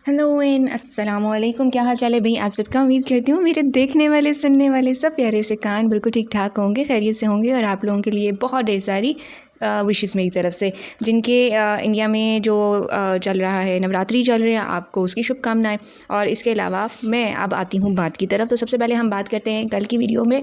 Hello and अस्सलाम वालेकुम। क्या हाल चाल है भाई आप सबका। उम्मीद करती हूँ मेरे देखने वाले सुनने वाले सब प्यारे से कान बिल्कुल ठीक ठाक होंगे, खैरियत से होंगे। और आप लोगों के लिए बहुत ढेर सारी विशेस मेरी तरफ से, जिनके इंडिया में जो चल रहा है, नवरात्रि चल रही है, आपको उसकी शुभकामनाएं। और इसके अलावा मैं अब आती हूँ बात की तरफ। तो सबसे पहले हम बात करते हैं कल की वीडियो में।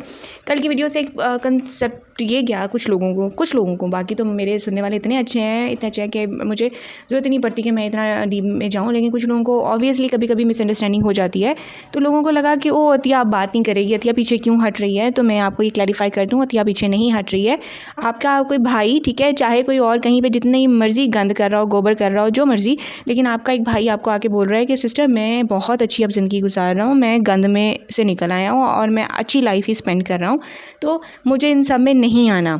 कल की वीडियो से एक कंसेप्ट ये गया कुछ लोगों को, बाकी तो मेरे सुनने वाले इतने अच्छे हैं कि मुझे ज़रूरत नहीं पड़ती कि मैं इतना डीप में जाऊँ। लेकिन कुछ लोगों को ऑब्वियसली कभी कभी मिसअंडरस्टैंडिंग हो जाती है, तो लोगों को लगा कि ओ अतिया आप बात नहीं करेगी, अतिया पीछे क्यों हट रही है। तो मैं आपको ये क्लैरिफाई कर दूँ, अतिया पीछे नहीं हट रही है। आपका कोई भाई, ठीक है, चाहे कोई और कहीं पे जितनी मर्जी गंद कर रहा हो, गोबर कर रहा हो, जो मर्जी, लेकिन आपका एक भाई आपको आके बोल रहा है कि सिस्टर मैं बहुत अच्छी अब ज़िंदगी गुजार रहा हूँ, मैं गंद में से निकल आया हूँ और मैं अच्छी लाइफ ही स्पेंड कर रहा हूँ, तो मुझे इन सब में नहीं आना।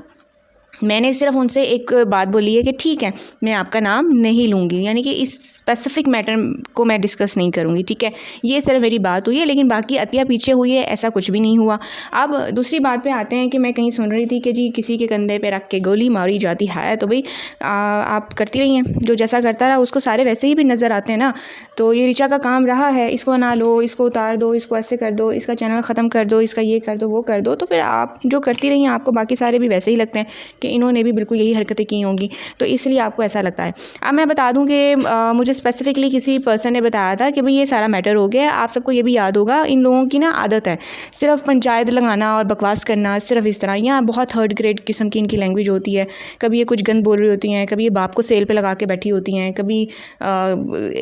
मैंने सिर्फ उनसे एक बात बोली है कि ठीक है, मैं आपका नाम नहीं लूँगी, यानी कि इस स्पेसिफिक मैटर को मैं डिस्कस नहीं करूँगी, ठीक है। ये सिर्फ मेरी बात हुई है, लेकिन बाकी अतिया पीछे हुई है ऐसा कुछ भी नहीं हुआ। अब दूसरी बात पे आते हैं कि मैं कहीं सुन रही थी कि जी किसी के कंधे पे रख के गोली मारी जाती है। तो भाई आप करती रही हैं, जो जैसा करता रहा उसको सारे वैसे ही भी नज़र आते हैं ना। तो ये ऋचा का काम रहा है, इसको ना लो, इसको उतार दो, इसको ऐसे कर दो, इसका चैनल ख़त्म कर दो, इसका ये कर दो, वो कर दो। तो फिर आप जो करती रही हैं आपको बाकी सारे भी वैसे ही लगते हैं कि इन्होंने भी बिल्कुल यही हरकतें की होंगी, तो इसलिए आपको ऐसा लगता है। अब मैं बता दूं कि मुझे स्पेसिफिकली किसी पर्सन ने बताया था कि भाई ये सारा मैटर हो गया। आप सबको ये भी याद होगा, इन लोगों की ना आदत है सिर्फ पंचायत लगाना और बकवास करना, सिर्फ इस तरह। या बहुत थर्ड ग्रेड किस्म की इनकी लैंग्वेज होती है। कभी ये कुछ गंद बोल रही होती हैं, कभी ये बाप को सेल पे लगा के बैठी होती हैं, कभी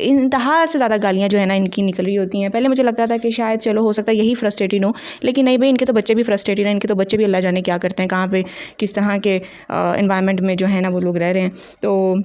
इंतहा से ज़्यादा गालियाँ जो है ना इनकी निकल रही होती हैं। पहले मुझे लगता था कि शायद चलो हो सकता है यही फ्रस्ट्रेटेड हो, लेकिन नहीं भाई, इनके तो बच्चे भी फ्रस्ट्रेटेड हैं, इनके तो बच्चे भी अल्लाह जाने क्या करते हैं, कहाँ पे किस तरह के एनवायरनमेंट में जो है ना वो लोग रह रहे हैं। तो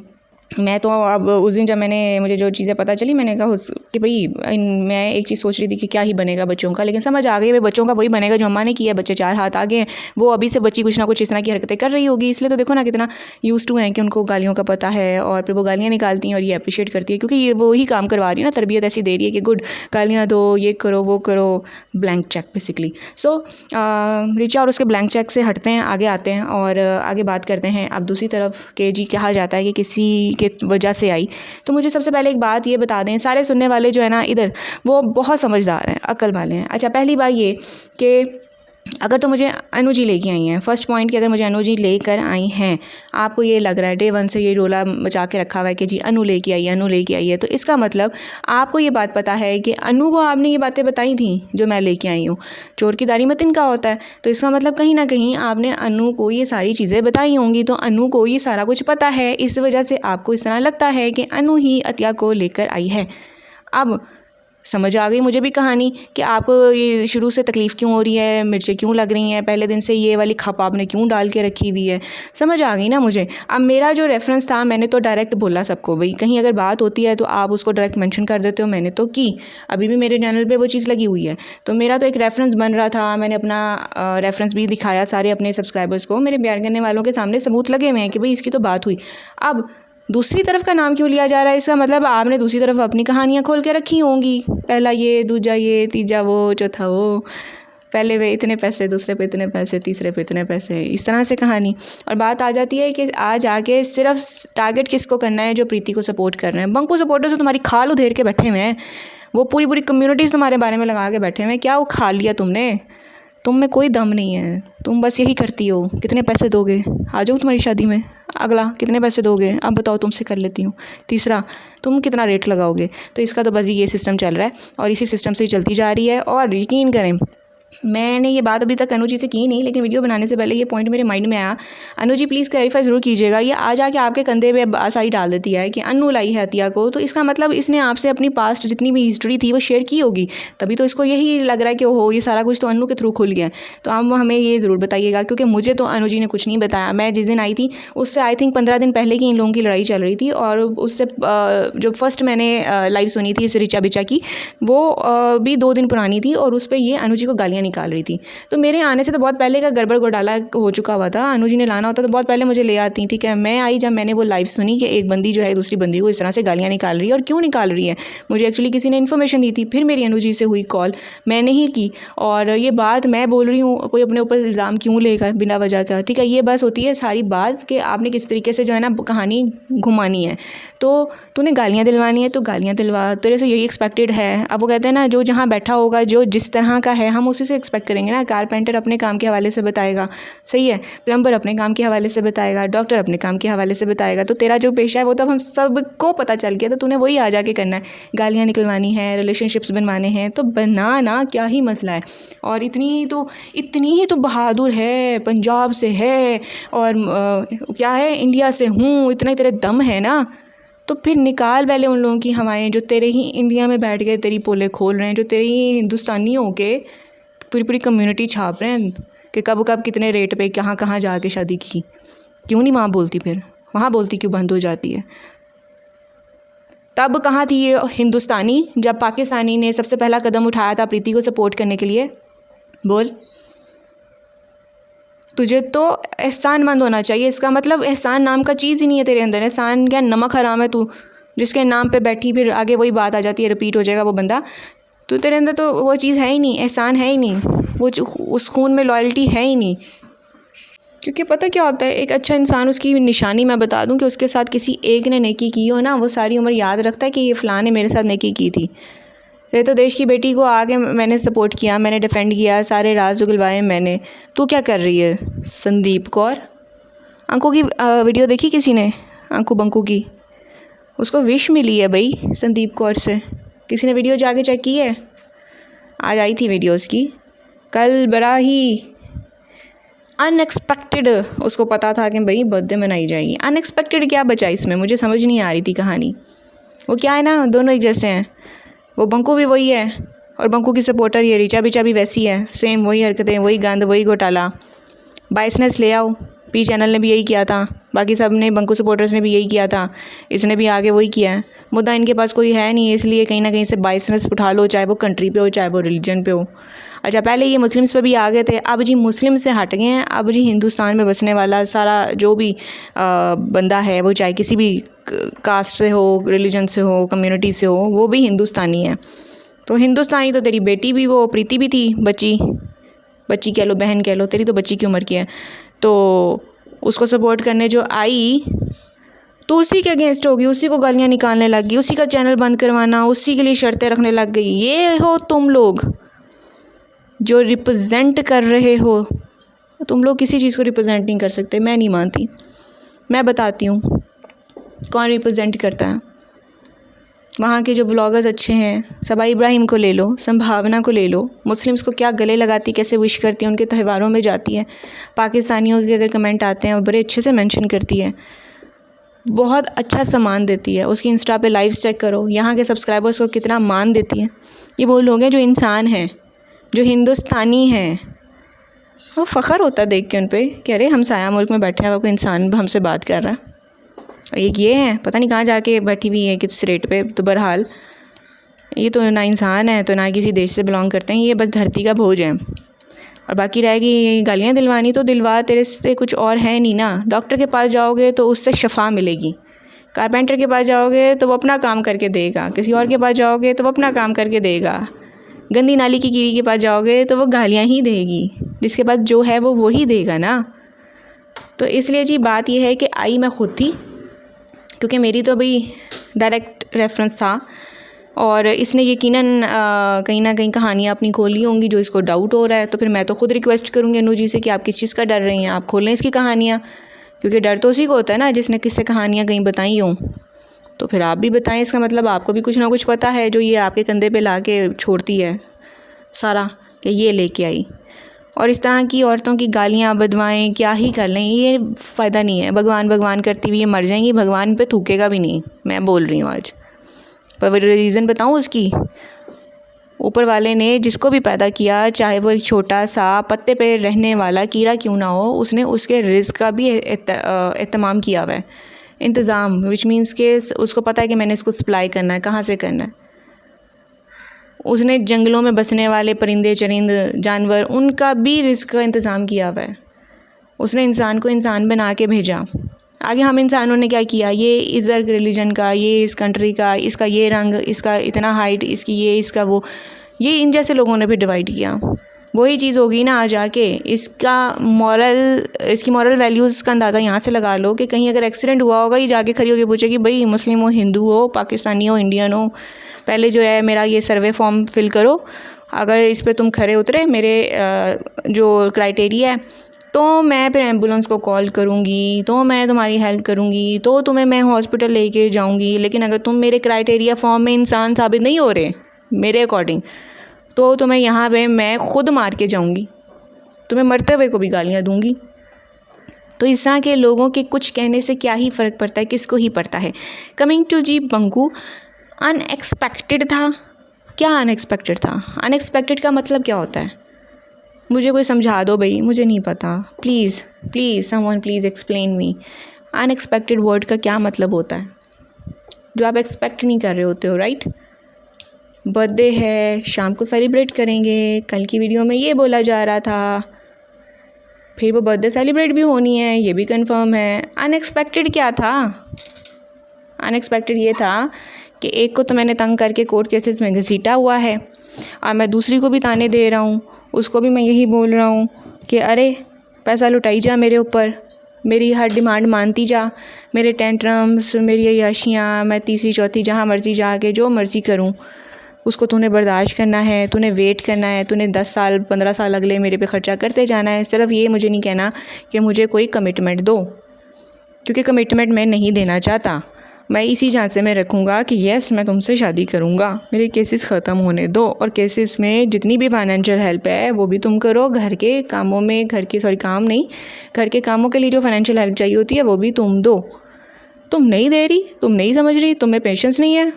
मैं तो अब उस दिन जब मुझे जो चीज़ें पता चली, मैंने कहा कि भाई मैं एक चीज़ सोच रही थी कि क्या ही बनेगा बच्चों का, लेकिन समझ आ गई भाई बच्चों का वही बनेगा जो अम्मा ने किया। बच्चे 4 हाथ आगे हैं, वो अभी से बच्ची कुछ ना कुछ इस तरह की हरकतें कर रही होगी, इसलिए तो देखो ना कितना यूज़ टू हैं कि उनको गालियों का पता है और फिर वो गालियाँ निकालती हैं और ये अप्रिशिएट करती है, क्योंकि ये वो ही काम करवा रही है ना, तरबियत ऐसी दे रही है कि गुड गालियाँ दो, ये करो वो करो, ब्लैंक चेक बेसिकली। सो रिचा और उसके ब्लैंक चेक से हटते हैं, आगे आते हैं और आगे बात करते हैं। अब दूसरी तरफ के जी कहा जाता है कि किसी के वजह से आई। तो मुझे सबसे पहले एक बात ये बता दें, सारे सुनने वाले जो है ना इधर, वो बहुत समझदार हैं, अक्ल वाले हैं। अच्छा, पहली बात ये कि अगर तो मुझे अनुजी लेके आई हैं, फर्स्ट पॉइंट कि अगर मुझे अनुजी लेकर आई हैं, आपको ये लग रहा है डे वन से ये रोला मचा के रखा हुआ है कि जी अनु लेके आई है, तो इसका मतलब आपको ये बात पता है कि अनु को आपने ये बातें बताई थी जो मैं लेके आई हूँ। चोर की दाढ़ी में तिनका होता है, तो इसका मतलब कहीं ना कहीं आपने अनु को ये सारी चीज़ें बताई होंगी, तो अनु को ये सारा कुछ पता है, इस वजह से आपको इस तरह लगता है कि अनु ही अतिया को लेकर आई है। अब समझ आ गई मुझे भी कहानी कि आपको ये शुरू से तकलीफ़ क्यों हो रही है, मिर्चें क्यों लग रही हैं, पहले दिन से ये वाली खप आपने क्यों डाल के रखी हुई है। समझ आ गई ना मुझे। अब मेरा जो रेफरेंस था, मैंने तो डायरेक्ट बोला सबको, भाई कहीं अगर बात होती है तो आप उसको डायरेक्ट मेंशन कर देते हो, मैंने तो की। अभी भी मेरे चैनल पे वो चीज़ लगी हुई है, तो मेरा तो एक रेफरेंस बन रहा था। मैंने अपना रेफरेंस भी दिखाया सारे अपने सब्सक्राइबर्स को, मेरे प्यार करने वालों के सामने सबूत लगे हुए हैं कि भाई इसकी तो बात हुई। अब दूसरी तरफ का नाम क्यों लिया जा रहा है, इसका मतलब आपने दूसरी तरफ अपनी कहानियाँ खोल के रखी होंगी, पहला ये, दूजा ये, तीजा वो, चौथा वो, पहले वे इतने पैसे, दूसरे पे इतने पैसे, तीसरे पे इतने पैसे, इस तरह से कहानी। और बात आ जाती है कि आज आके सिर्फ टारगेट किसको करना है, जो प्रीति को सपोर्ट कर रहे हैं। बंकू सपोर्टर्स तो तुम्हारी खाल उधेड़ के बैठे हुए हैं, वो पूरी पूरी कम्युनिटीज़ तुम्हारे बारे में लगा के बैठे हुए हैं। क्या वो खा लिया तुमने? तुम में कोई दम नहीं है, तुम बस यही करती हो, कितने पैसे दोगे, आ जाऊँ तुम्हारी शादी में। अगला, कितने पैसे दोगे, अब बताओ, तुमसे कर लेती हूँ। तीसरा, तुम कितना रेट लगाओगे। तो इसका तो बस ये सिस्टम चल रहा है और इसी सिस्टम से ही चलती जा रही है। और यकीन करें, मैंने ये बात अभी तक अनु जी से की नहीं, लेकिन वीडियो बनाने से पहले ये पॉइंट मेरे माइंड में आया। अनु जी प्लीज़ क्लैरिफाई ज़रूर कीजिएगा, ये आ जाके आपके कंधे पे आसाई डाल देती है कि अनु लाई है अतिया को, तो इसका मतलब इसने आपसे अपनी पास्ट जितनी भी हिस्ट्री थी वो शेयर की होगी, तभी तो इसको यही लग रहा है कि ओहो ये सारा कुछ तो अनु के थ्रू खुल गया है। तो आप हमें ये ज़रूर बताइएगा, क्योंकि मुझे तो अनु जी ने कुछ नहीं बताया। मैं जिस दिन आई थी उससे आई थिंक 15 दिन पहले की इन लोगों की लड़ाई चल रही थी, और उससे जो फर्स्ट मैंने लाइव सुनी थी इस ऋचा बिचा की, वो भी 2 दिन पुरानी थी, और उस पर ये अनु जी को गालियाँ निकाल रही थी। तो मेरे आने से तो बहुत पहले का गड़बड़ घोटाला हो चुका हुआ था। अनु जी ने लाना होता तो बहुत पहले मुझे ले आती, ठीक है। मैं आई जब मैंने वो लाइव सुनी कि एक बंदी जो है दूसरी बंदी को इस तरह से गालियाँ निकाल रही है, और क्यों निकाल रही है। मुझे एक्चुअली किसी ने इन्फॉर्मेशन दी थी, फिर मेरी अनु जी से हुई कॉल, मैंने ही की, और ये बात मैं बोल रही हूँ, कोई अपने ऊपर इल्ज़ाम क्यों लेकर बिना वजह का, ठीक है। ये बस होती है सारी बात कि आपने किस तरीके से जो है ना कहानी घुमानी है। तो तूने गालियाँ दिलवानी है तो गालियाँ दिलवा, तेरे से यही एक्सपेक्टेड है। अब वो कहते हैं ना, जो जहाँ बैठा होगा, जो जिस तरह का है, हम उसी से एक्सपेक्ट करेंगे ना। कारपेंटर अपने काम के हवाले से बताएगा, सही है, प्लम्बर अपने काम के हवाले से बताएगा, डॉक्टर अपने काम के हवाले से बताएगा। तो तेरा जो पेशा है वो तब हम सबको पता चल गया, तो तूने वही आ जाके करना है। गालियाँ निकलवानी है, रिलेशनशिप्स बनवाने हैं, तो बना ना, क्या ही मसला है। और इतनी ही तो बहादुर है, पंजाब से है, और क्या है, इंडिया से हूँ, इतना ही तेरे दम है ना, तो फिर निकाल पहले उन लोगों की हवाएं जो तेरे ही इंडिया में बैठ गए तेरी पोले खोल रहे हैं, जो तेरे ही हिंदुस्तानी हो के पूरी पूरी कम्युनिटी छाप रहे हैं कि कब कब कितने रेट पे कहाँ कहाँ जाके शादी की। क्यों नहीं वहाँ बोलती, फिर वहाँ बोलती क्यों बंद हो जाती है। तब कहाँ थी ये हिंदुस्तानी जब पाकिस्तानी ने सबसे पहला कदम उठाया था प्रीति को सपोर्ट करने के लिए। बोल, तुझे तो एहसानमंद होना चाहिए। इसका मतलब एहसान नाम का चीज़ ही नहीं है तेरे अंदर। एहसान क्या, नमक हराम है तू, जिसके नाम पे बैठी फिर आगे वही बात आ जाती है, रिपीट हो जाएगा वो बंदा। तो तेरे अंदर तो वो चीज़ है ही नहीं, एहसान है ही नहीं, वो उस खून में लॉयल्टी है ही नहीं। क्योंकि पता क्या होता है, एक अच्छा इंसान, उसकी निशानी मैं बता दूं कि उसके साथ किसी एक ने नेकी की हो ना, वो सारी उम्र याद रखता है कि ये फ़लाँ ने मेरे साथ नेकी की थी। तो देश की बेटी को आगे मैंने सपोर्ट किया, मैंने डिफेंड किया, सारे राज उगलवाए मैंने। तू क्या कर रही है संदीप कौर? अंकु की वीडियो देखी किसी ने, अंकु बंकू की? उसको विश मिली है भाई संदीप कौर से। किसी ने वीडियो जाके चेक की है? आज आई थी वीडियो उसकी, कल बड़ा ही अनएक्सपेक्टेड उसको पता था कि भाई बर्थडे मनाई जाएगी। अनएक्सपेक्टेड क्या बचा इसमें, मुझे समझ नहीं आ रही थी कहानी। वो क्या है ना, दोनों एक जैसे हैं। वो बंकू भी वही है, और बंकू की सपोर्टर ये ऋचा बिचा भी वैसी है, सेम वही हरकतें, वही गंद, वही घोटाला। बाइसनेस ले आओ, पी चैनल ने भी यही किया था, बाकी सब ने, बंकू सपोर्टर्स ने भी यही किया था, इसने भी आगे वही किया है। मुद्दा इनके पास कोई है नहीं, इसलिए कहीं ना कहीं से बाइसनेस उठा लो, चाहे वो कंट्री पे हो, चाहे वो रिलीजन पे हो। अच्छा, पहले ये मुस्लिम्स पे भी आ गए थे, अब जी मुस्लिम से हट गए हैं। अब जी हिंदुस्तान में बसने वाला सारा जो भी बंदा है, वो चाहे किसी भी कास्ट से हो, रिलीजन से हो, कम्युनिटी से हो, वो भी हिंदुस्तानी है। तो हिंदुस्तानी तो तेरी बेटी भी, वो प्रीति भी थी, बच्ची कह लो, बहन कह लो, तेरी तो बच्ची की उम्र की है। तो उसको सपोर्ट करने जो आई, तो उसी के अगेंस्ट होगी, उसी को गालियाँ निकालने लग गई, उसी का चैनल बंद करवाना, उसी के लिए शर्तें रखने लग गई। ये हो तुम लोग जो रिप्रेजेंट कर रहे हो। तुम लोग किसी चीज़ को रिप्रेजेंट नहीं कर सकते, मैं नहीं मानती। मैं बताती हूँ कौन रिप्रेजेंट करता है। वहाँ के जो व्लॉगर्स अच्छे हैं, सबा इब्राहिम को ले लो, संभावना को ले लो, मुस्लिम्स को क्या गले लगाती, कैसे विश करती है, उनके त्योहारों में जाती है, पाकिस्तानियों के अगर कमेंट आते हैं वो बड़े अच्छे से मेंशन करती है, बहुत अच्छा सामान देती है। उसकी इंस्टा पे लाइव्स चेक करो, यहाँ के सब्सक्राइबर्स को कितना मान देती है। ये वो लोग हैं जो इंसान हैं, जो हिंदुस्तानी हैं। वो फ़ख्र होता है देख के उन पर, कह रहे हम साया मुल्क में बैठे हैं, वो कोई इंसान हमसे बात कर रहा है। एक ये है, पता नहीं कहाँ जाके बैठी हुई है, किस रेट पे। तो बहरहाल ये तो ना इंसान है, तो ना किसी देश से बिलोंग करते हैं, ये बस धरती का भोज है। और बाकी रहेगी गालियाँ दिलवानी, तो दिलवा, तेरे से कुछ और है नहीं ना। डॉक्टर के पास जाओगे तो उससे शफा मिलेगी, कारपेंटर के पास जाओगे तो वो अपना काम करके देगा, किसी और के पास जाओगे तो वो अपना काम करके देगा, गंदी नाली की कीड़ी के पास जाओगे तो वो गालियाँ ही देगी, जिसके पास जो है वो वही देगा ना। तो इसलिए जी बात ये है कि आई मैं खुद थी, क्योंकि मेरी तो भाई डायरेक्ट रेफरेंस था, और इसने यकीनन कहीं ना कहीं कहानियाँ अपनी खोली होंगी जो इसको डाउट हो रहा है। तो फिर मैं तो खुद रिक्वेस्ट करूँगी अनु जी से कि आप किस चीज़ का डर रही हैं, आप खोलें इसकी कहानियाँ, क्योंकि डर तो उसी को होता है ना जिसने किससे कहानियाँ कहीं बताई हों। तो फिर आप भी बताएं, इसका मतलब आपको भी कुछ ना कुछ पता है जो ये आपके कंधे पे ला के छोड़ती है सारा, कि ये लेके आई। और इस तरह की औरतों की गालियाँ बदवाएँ क्या ही कर लें, ये फ़ायदा नहीं है। भगवान भगवान करती हुई ये मर जाएंगी, भगवान पे थूकेगा भी नहीं, मैं बोल रही हूँ आज। पर रीज़न बताऊँ उसकी, ऊपर वाले ने जिसको भी पैदा किया, चाहे वो एक छोटा सा पत्ते पे रहने वाला कीड़ा क्यों ना हो, उसने उसके रिज़्क़ का भी एहतमाम किया हुआ है, इंतज़ाम, विच मीन्स के उसको पता है कि मैंने इसको सप्लाई करना है, कहाँ से करना है। उसने जंगलों में बसने वाले परिंदे चरिंद जानवर उनका भी रिस्क का इंतज़ाम किया हुआ है। उसने इंसान को इंसान बना के भेजा। आगे हम इंसानों ने क्या किया, ये इस रिलीजन का, ये इस कंट्री का, इसका ये रंग, इसका इतना हाइट, इसकी ये, इसका वो, ये इन जैसे लोगों ने भी डिवाइड किया। वही चीज़ होगी ना आज आके। इसकी मॉरल वैल्यूज़ का अंदाज़ा यहाँ से लगा लो कि कहीं अगर एक्सीडेंट हुआ होगा, ये जाके खड़ी होकर पूछेगी भाई मुस्लिम हो, हिंदू हो, पाकिस्तानी हो, इंडियन हो, पहले जो है मेरा ये सर्वे फॉर्म फिल करो, अगर इस पर तुम खरे उतरे मेरे जो क्राइटेरिया है तो मैं फिर एम्बुलेंस को कॉल करूँगी, तो मैं तुम्हारी हेल्प करूँगी, तो तुम्हें मैं हॉस्पिटल लेके जाऊँगी। लेकिन अगर तुम मेरे क्राइटेरिया फॉर्म में इंसान साबित नहीं हो रहे मेरे अकॉर्डिंग, तो तुम्हें यहाँ पे मैं खुद मार के जाऊँगी, तुम्हें मरते हुए को भी गालियाँ दूँगी। तो इस तरह के लोगों के कुछ कहने से क्या ही फ़र्क पड़ता है, किसको ही पड़ता है। Coming to ji Banku, unexpected था। क्या अनएक्सपेक्टेड था? अनएक्सपेक्टेड का मतलब क्या होता है? मुझे कोई समझा दो भाई, मुझे नहीं पता। Please someone please explain me. Unexpected word का क्या मतलब होता है? जो आप एक्सपेक्ट नहीं कर रहे होते हो, राइट। बर्थडे है, शाम को सेलिब्रेट करेंगे, कल की वीडियो में ये बोला जा रहा था, फिर वो बर्थडे सेलिब्रेट भी होनी है, ये भी कंफर्म है। अनएक्सपेक्टेड क्या था? अनएक्सपेक्टेड ये था कि एक को तो मैंने तंग करके कोर्ट केसेस में घसीटा हुआ है और मैं दूसरी को भी ताने दे रहा हूँ, उसको भी मैं यही बोल रहा हूँ कि अरे पैसा लुटाई जा मेरे ऊपर, मेरी हर डिमांड मानती जा, मेरे टेंट्रम्स, मेरी अय्याशियाँ, मैं तीसरी चौथी जहाँ मर्ज़ी जाके जो मर्ज़ी करूँ, उसको तूने बर्दाश्त करना है, तूने वेट करना है, तूने 10 साल 15 साल अगले मेरे पे ख़र्चा करते जाना है। सिर्फ ये मुझे नहीं कहना कि मुझे कोई कमिटमेंट दो, क्योंकि कमिटमेंट मैं नहीं देना चाहता। मैं इसी झांसे में रखूँगा कि येस मैं तुमसे शादी करूँगा, मेरे केसेस ख़त्म होने दो, और केसेस में जितनी भी फाइनेंशियल हेल्प है वो भी तुम करो, घर के कामों में, घर के कामों के लिए जो फाइनेंशियल हेल्प चाहिए होती है वो भी तुम दो। तुम नहीं दे रही, तुम नहीं समझ रही, तुम्हें पेशेंस नहीं है।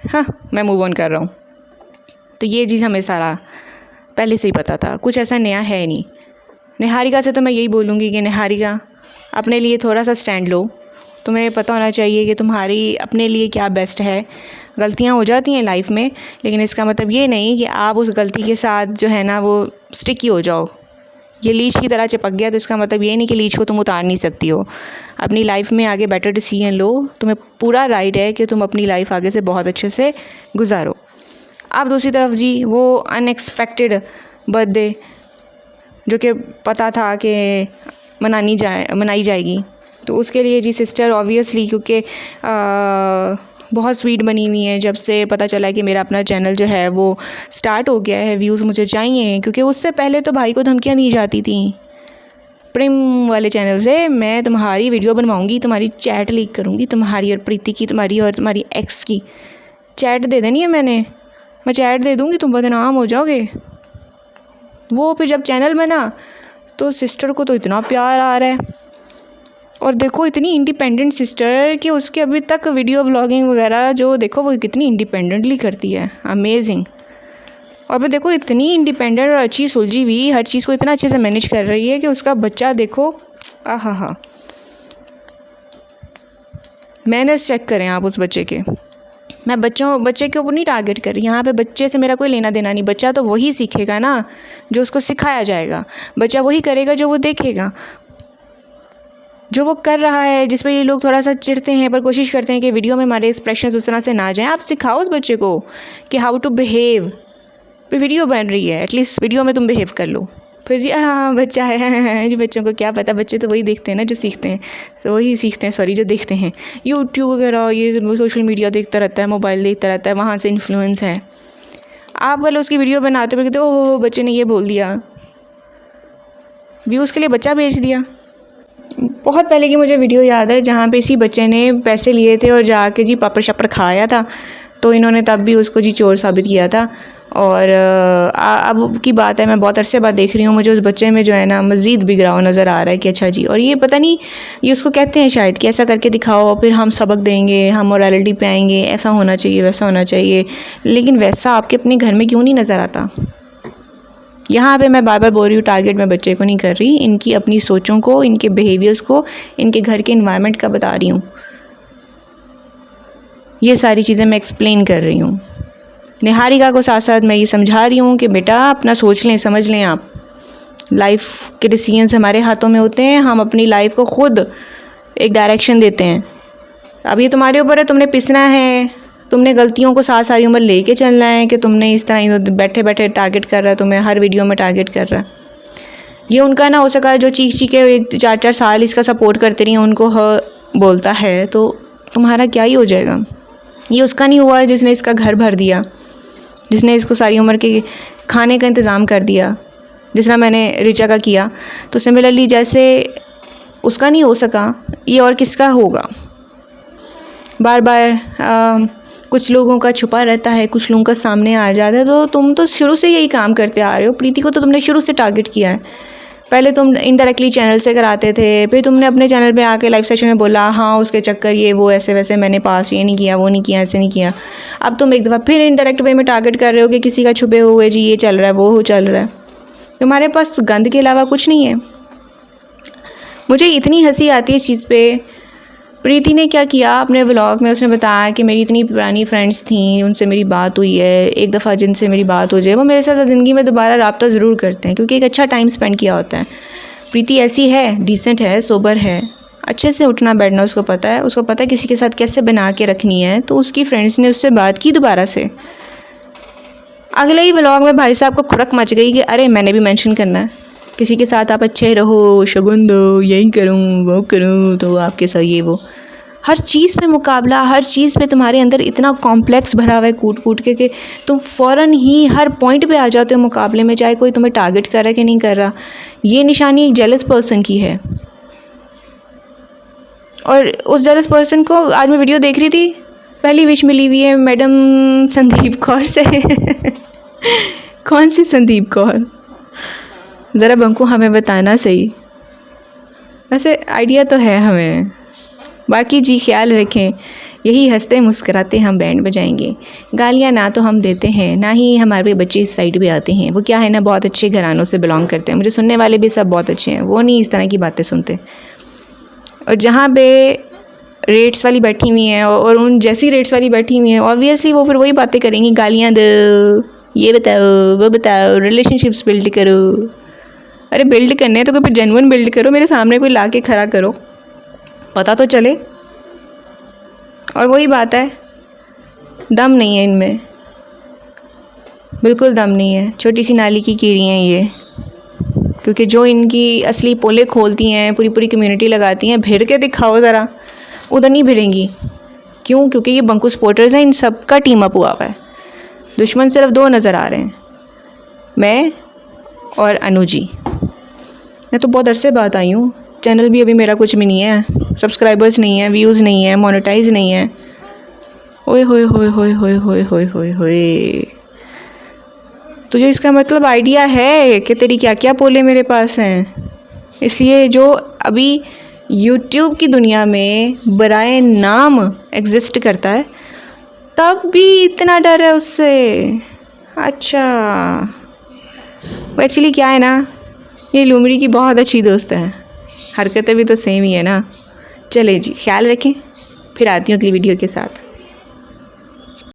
हाँ, मैं मूव ऑन कर रहा हूँ। तो ये चीज़ हमें सारा पहले से ही पता था, कुछ ऐसा नया है नहीं। निहारिका से तो मैं यही बोलूँगी कि निहारिका अपने लिए थोड़ा सा स्टैंड लो। तुम्हें पता होना चाहिए कि तुम्हारी अपने लिए क्या बेस्ट है। गलतियाँ हो जाती हैं लाइफ में, लेकिन इसका मतलब ये नहीं कि आप उस गलती के साथ जो है ना वो स्टिकी हो जाओ। ये लीच की तरह चिपक गया तो इसका मतलब ये नहीं कि लीच को तुम उतार नहीं सकती हो। अपनी लाइफ में आगे बेटर डिसीजन लो, तुम्हें पूरा राइट है कि तुम अपनी लाइफ आगे से बहुत अच्छे से गुजारो। आप दूसरी तरफ जी वो अनएक्सपेक्टेड बर्थडे जो कि पता था कि मनाई जाएगी, तो उसके लिए जी सिस्टर ऑब्वियसली, क्योंकि बहुत स्वीट बनी हुई है, जब से पता चला है कि मेरा अपना चैनल जो है वो स्टार्ट हो गया है, व्यूज़ मुझे चाहिए, क्योंकि उससे पहले तो भाई को धमकियाँ दी जाती थी प्रेम वाले चैनल से, मैं तुम्हारी वीडियो बनवाऊंगी, तुम्हारी चैट लीक करूंगी, तुम्हारी और प्रीति की, तुम्हारी एक्स की चैट दे देनी है मैं चैट दे दूंगी, तुम बदनाम हो जाओगे। वो फिर जब चैनल बना तो सिस्टर को तो इतना प्यार आ रहा है, और देखो इतनी इंडिपेंडेंट सिस्टर कि उसके अभी तक वीडियो व्लॉगिंग वगैरह जो देखो वो कितनी इंडिपेंडेंटली करती है, अमेजिंग। और फिर देखो इतनी इंडिपेंडेंट और अच्छी सुलझी हुई, हर चीज़ को इतना अच्छे से मैनेज कर रही है कि उसका बच्चा देखो, आहा, मैनर्स चेक करें आप उस बच्चे के। मैं बच्चे के ऊपर नहीं टारगेट कर रही, यहाँ पे बच्चे से मेरा कोई लेना देना नहीं। बच्चा तो वही सीखेगा ना जो उसको सिखाया जाएगा, बच्चा वही करेगा जो वो देखेगा, जो वो कर रहा है। जिस पर ये लोग थोड़ा सा चिढ़ते हैं पर कोशिश करते हैं कि वीडियो में हमारे एक्सप्रेशंस उस तरह से ना जाएं। आप सिखाओ उस बच्चे को कि हाउ टू बिहेव। फिर वीडियो बन रही है, एटलीस्ट वीडियो में तुम बिहेव कर लो। फिर जी हाँ बच्चा है जी, बच्चों को क्या पता, बच्चे तो वही देखते हैं ना जो सीखते हैं, तो वही सीखते हैं जो देखते हैं यूट्यूब वगैरह, ये सोशल मीडिया देखता रहता है, मोबाइल देखता रहता है, वहाँ से इन्फ्लुएंस है। आप वाले उसकी वीडियो बनाते हुए कहते हो ओह बच्चे ने ये बोल दिया, व्यूज़ के लिए बच्चा भेज दिया। बहुत पहले की मुझे वीडियो याद है जहाँ पे इसी बच्चे ने पैसे लिए थे और जाके जी पापड़ शपड़ खाया था, तो इन्होंने तब भी उसको जी चोर साबित किया था। और अब की बात है, मैं बहुत अरसे बाद देख रही हूँ, मुझे उस बच्चे में जो है ना मज़ीद बिगड़ाव नज़र आ रहा है कि अच्छा जी। और ये पता नहीं, ये उसको कहते हैं शायद कि ऐसा करके दिखाओ फिर हम सबक देंगे, हम मोरालिटी पे आएंगे, ऐसा होना चाहिए वैसा होना चाहिए। लेकिन वैसा आपके अपने घर में क्यों नहीं नज़र आता? यहाँ पे मैं बार बार बोल रही हूँ, टारगेट मैं बच्चे को नहीं कर रही, इनकी अपनी सोचों को, इनके बिहेवियर्स को, इनके घर के इन्वायरमेंट का बता रही हूँ। ये सारी चीज़ें मैं एक्सप्लेन कर रही हूँ। निहारिका को साथ साथ मैं ये समझा रही हूँ कि बेटा अपना सोच लें, समझ लें आप। लाइफ के डिसीजंस हमारे हाथों में होते हैं, हम अपनी लाइफ को खुद एक डायरेक्शन देते हैं। अब ये तुम्हारे ऊपर है, तुमने पिसना है, तुमने गलतियों को साथ सारी उम्र लेके चलना है कि तुमने इस तरह बैठे बैठे टारगेट कर रहा है, तुम्हें हर वीडियो में टारगेट कर रहा है। ये उनका ना हो सका जो चीख के 4-4 साल इसका सपोर्ट करते रही, उनको बोलता है तो तुम्हारा क्या ही हो जाएगा। ये उसका नहीं हुआ जिसने इसका घर भर दिया, जिसने इसको सारी उम्र के खाने का इंतज़ाम कर दिया, जिस तरह मैंने रिचा का किया। तो सिमिलरली जैसे उसका नहीं हो सका, ये और किसका होगा। बार बार कुछ लोगों का छुपा रहता है, कुछ लोगों का सामने आ जाता है। तो तुम तो शुरू से यही काम करते आ रहे हो। प्रीति को तो तुमने शुरू से टारगेट किया है। पहले तुम इनडायरेक्टली चैनल से कराते थे, फिर तुमने अपने चैनल पे आके लाइव सेशन में बोला हाँ उसके चक्कर ये वो ऐसे वैसे, मैंने पास ये नहीं किया, वो नहीं किया, ऐसे नहीं किया। अब तुम एक दफ़ा फिर इनडायरेक्ट वे में टारगेट कर रहे हो कि किसी का छुपे हुए जी ये चल रहा है, वो चल रहा है। तुम्हारे पास गंद के अलावा कुछ नहीं है। मुझे इतनी हंसी आती है इस चीज़ पे। प्रीति ने क्या किया अपने व्लॉग में, उसने बताया कि मेरी इतनी पुरानी फ्रेंड्स थी, उनसे मेरी बात हुई है, एक दफ़ा जिनसे मेरी बात हो जाए वो मेरे साथ ज़िंदगी में दोबारा रब्ता ज़रूर करते हैं, क्योंकि एक अच्छा टाइम स्पेंड किया होता है। प्रीति ऐसी है, डिसेंट है, सोबर है, अच्छे से उठना बैठना उसको पता है, उसको पता है किसी के साथ कैसे बना के रखनी है। तो उसकी फ्रेंड्स ने उससे बात की दोबारा से। अगले ही व्लॉग में भाई साहब को खुरक मच गई कि अरे मैंने भी मेंशन करना है, किसी के साथ आप अच्छे रहो, शगुन दो, यही करूँ वो करूँ तो आपके साथ ये वो। हर चीज़ पे मुकाबला, हर चीज़ पे तुम्हारे अंदर इतना कॉम्प्लेक्स भरा हुआ है कूट कूट के कि तुम फ़ौरन ही हर पॉइंट पे आ जाते हो मुकाबले में, चाहे कोई तुम्हें टारगेट कर रहा है कि नहीं कर रहा। ये निशानी एक जेलस पर्सन की है। और उस जेलस पर्सन को आज मैं वीडियो देख रही थी, पहली विश मिली हुई है मैडम संदीप कौर से। कौन सी संदीप कौर, ज़रा बंकू हमें बताना सही। वैसे आइडिया तो है हमें। बाकी जी ख्याल रखें, यही हंसते मुस्कुराते हम बैंड बजाएंगे। गालियाँ ना तो हम देते हैं, ना ही हमारे बच्चे इस साइड पे आते हैं। वो क्या है ना, बहुत अच्छे घरानों से बिलोंग करते हैं। मुझे सुनने वाले भी सब बहुत अच्छे हैं, वो नहीं इस तरह की बातें सुनते। और जहाँ पे रेट्स वाली बैठी हुई हैं और उन जैसी रेट्स वाली बैठी हुई हैं, ऑब्वियसली वो फिर वही बातें करेंगी, गालियाँ दो, ये बताओ वो बताओ, रिलेशनशिप्स बिल्ड करो। अरे बिल्ड करने तो कोई जेन्युइन बिल्ड करो, मेरे सामने कोई ला के खड़ा करो, पता तो चले। और वही बात है, दम नहीं है इनमें, बिल्कुल दम नहीं है। छोटी सी नाली की कीड़ी हैं ये, क्योंकि जो इनकी असली पोले खोलती हैं, पूरी पूरी कम्युनिटी लगाती हैं, भिड़ के दिखाओ ज़रा, उधर नहीं भिड़ेंगी। क्यों? क्योंकि ये बंकू सपोर्टर्स हैं, इन सब का टीम अप हुआ हुआ है। दुश्मन सिर्फ 2 नज़र आ रहे हैं, मैं और अनु जी। मैं तो बहुत अरसे बाद आई हूँ, चैनल भी अभी मेरा कुछ भी नहीं है, सब्सक्राइबर्स नहीं है, व्यूज़ नहीं है, मोनेटाइज नहीं है। ओए होए होए होए होए होए होए होए होए, तुझे इसका मतलब आइडिया है कि तेरी क्या क्या पोले मेरे पास हैं। इसलिए जो अभी यूट्यूब की दुनिया में बराए नाम एग्जिस्ट करता है, तब भी इतना डर है उससे। अच्छा, वो एक्चुअली क्या है ना, ये लुमड़ी की बहुत अच्छी दोस्त है, हरकतें भी तो सेम ही है ना। चले जी, ख्याल रखें, फिर आती हूँ अगली वीडियो के साथ।